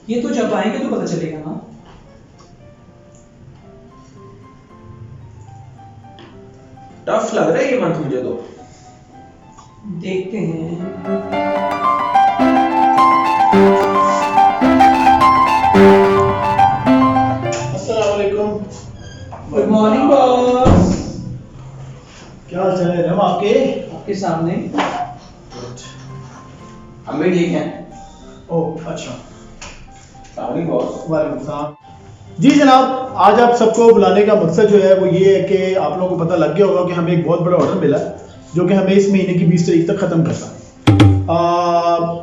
ये तो जब आएंगे तो पता चलेगा ना। टफ लग रहा है ये मंथ मुझे तो। देखते हैं। अस्सलाम वालेकुम। Good morning boss. क्या हाल चाल है रम आपके? आपके सामने। हम भी ठीक हैं। ओह अच्छा। Sorry boss. वालेकुम सलाम। जी जनाब, आज आप सबको बुलाने का मकसद जो है वो ये है कि आप लोगों को पता लग गया होगा कि हमें एक बहुत बड़ा ऑर्डर मिला है जो कि हमें इस महीने की 20 तारीख तक ख़त्म करना है।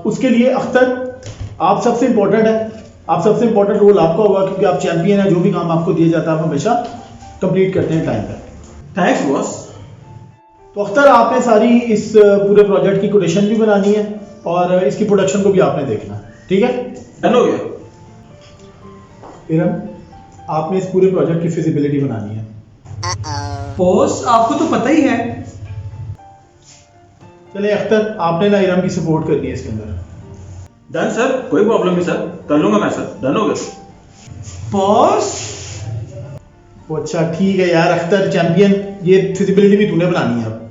उसके लिए अख्तर आप सबसे इम्पोर्टेंट है। आप सबसे इम्पोर्टेंट रोल आपका होगा क्योंकि आप चैंपियन हैं। जो भी काम आपको दिया जाता है आप हमेशा कंप्लीट करते हैं टाइम पर। Thanks boss. तो अख्तर आपने सारी इस पूरे प्रोजेक्ट की कोटेशन भी बनानी है और इसकी प्रोडक्शन को भी आपने देखना है, ठीक है? डन हो गया। इरम, आपने इस पूरे प्रोजेक्ट की फिजिबिलिटी बनानी है। बॉस आपको तो पता ही है। चले अख्तर, आपने ना इरम की सपोर्ट करनी है इसके अंदर। डन सर, कोई प्रॉब्लम नहीं सर, कर लूंगा मैं सर। डन हो गया बॉस वो अच्छा ठीक है यार अख्तर चैंपियन, ये फिजिबिलिटी भी तूने बनानी है अब।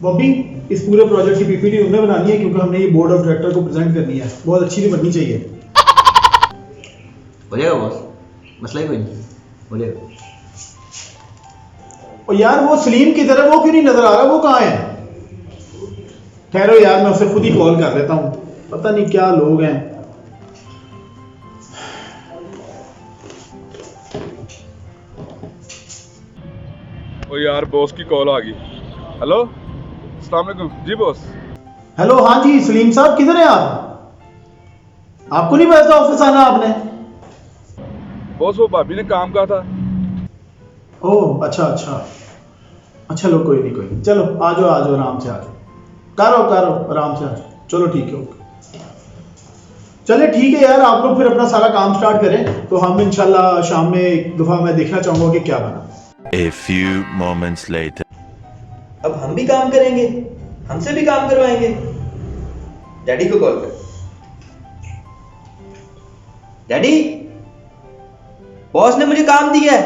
बॉबी, इस पूरे प्रोजेक्ट की पीपीटी तुमने बनानी है क्योंकि हमने ये बोर्ड ऑफ डायरेक्टर को प्रेजेंट करनी है। बहुत अच्छी भी बननी चाहिए। हो जाएगा बॉस, मसला ही कोई नहीं, हो जाएगा। और यार वो सलीम की तरह वो क्यों नहीं नजर आ रहा? वो कहाँ है? ठहरो यार, मैं उसे खुद ही कॉल कर लेता हूँ। पता नहीं क्या लोग हैं। ओ यार बॉस की कॉल आ गई। हेलो, अस्सलाम वालेकुम जी बॉस। हेलो, हाँ जी सलीम साहब, किधर हैं आप? आपको नहीं पता ऑफिस आना आपने? बॉस वो भाभी ने काम कहा था। ओह अच्छा अच्छा अच्छा, लो कोई नहीं, चलो आ जाओ आराम से आ जाओ। करो आराम से आ जाओ। चलो ठीक है, ओके। चले ठीक है यार, आप लोग फिर अपना सारा काम स्टार्ट करें तो हम इंशाल्लाह शाम में एक दफा मैं देखना चाहूंगा कि क्या बना। A few moments later. अब हम भी काम करेंगे, हमसे भी काम करवाएंगे। डैडी को कॉल कर। डैडी, बॉस ने मुझे काम दिया है।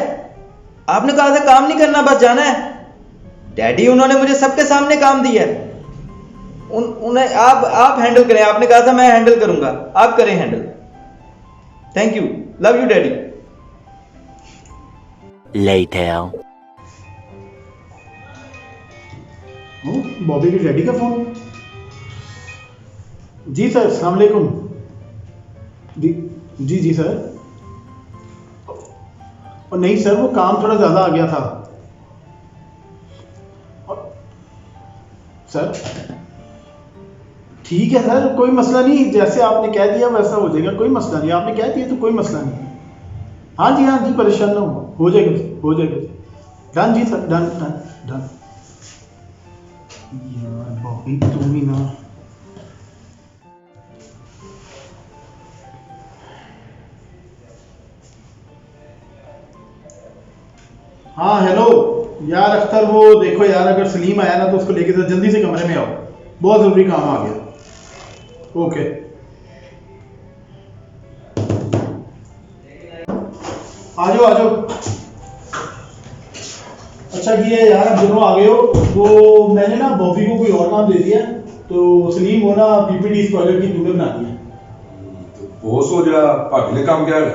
आपने कहा था काम नहीं करना, बस जाना है। डैडी, उन्होंने मुझे सबके सामने काम दिया है। उन्हें आप हैंडल करें। आपने कहा था मैं हैंडल करूंगा, आप करें handle. Thank you, love you daddy. Later. Bobby की डैडी का फोन। जी सर, अस्सलाम वालेकुम। जी सर। और नहीं सर, वो काम थोड़ा ज्यादा आ गया था। सर ठीक है सर, कोई मसला नहीं, जैसे आपने कह दिया वैसा हो जाएगा, कोई मसला नहीं। आपने कह दिया तो कोई मसला नहीं। हाँ जी, परेशान ना हो जाएगा। डन जी सर, डन। यार बॉबी तुम ही ना। हाँ हेलो यार अख्तर, वो देखो यार, अगर सलीम आया ना तो उसको लेके तो जल्दी से कमरे में आओ, बहुत जरूरी काम आ गया। ओके। आ जाओ। अच्छा किया यार, अब दोनों आ गए हो। वो मैंने ना बॉबी को कोई और काम दे दिया, तो सलीम वो ना पीपीटी इस प्रोजेक्ट की तुम्हें बनानी है। वो सो जरा भाभी ने काम किया है,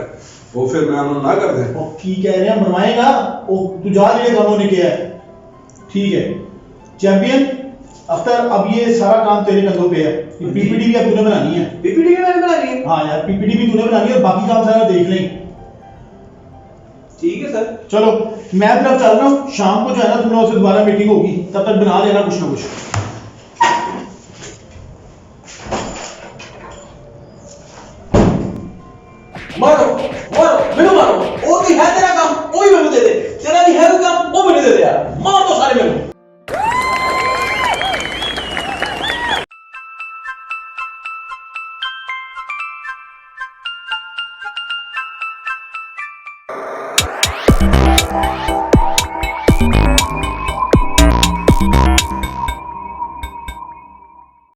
वो फिर मैं उन्होंने ना कर दे। और की कह रहे हैं बनवाएगा? ओ तू जा रही है, दोनों ने किया है। ठीक है चैंपियन अख्तर, अब ये सारा काम तेरे कंधों पे है। ये पीपीटी भी अब तूने बनानी है। पीपीटी भी मैंने बनानी है। हाँ यार, पीपीटी भी तूने बनानी है और बाकी काम सारा देख लें। ठीक है सर। चलो मैं तरफ चल रहा हूँ, शाम को जो है ना तुम लोगों से दोबारा मीटिंग होगी, तब तक बना लेना कुछ ना कुछ। मारो मेनू मारो। और भी है तेरा काम, वो भी मेनू दे दे। तेरा भी है वो काम, वो मेनू दे दे यार। मार दो सारे मेनू।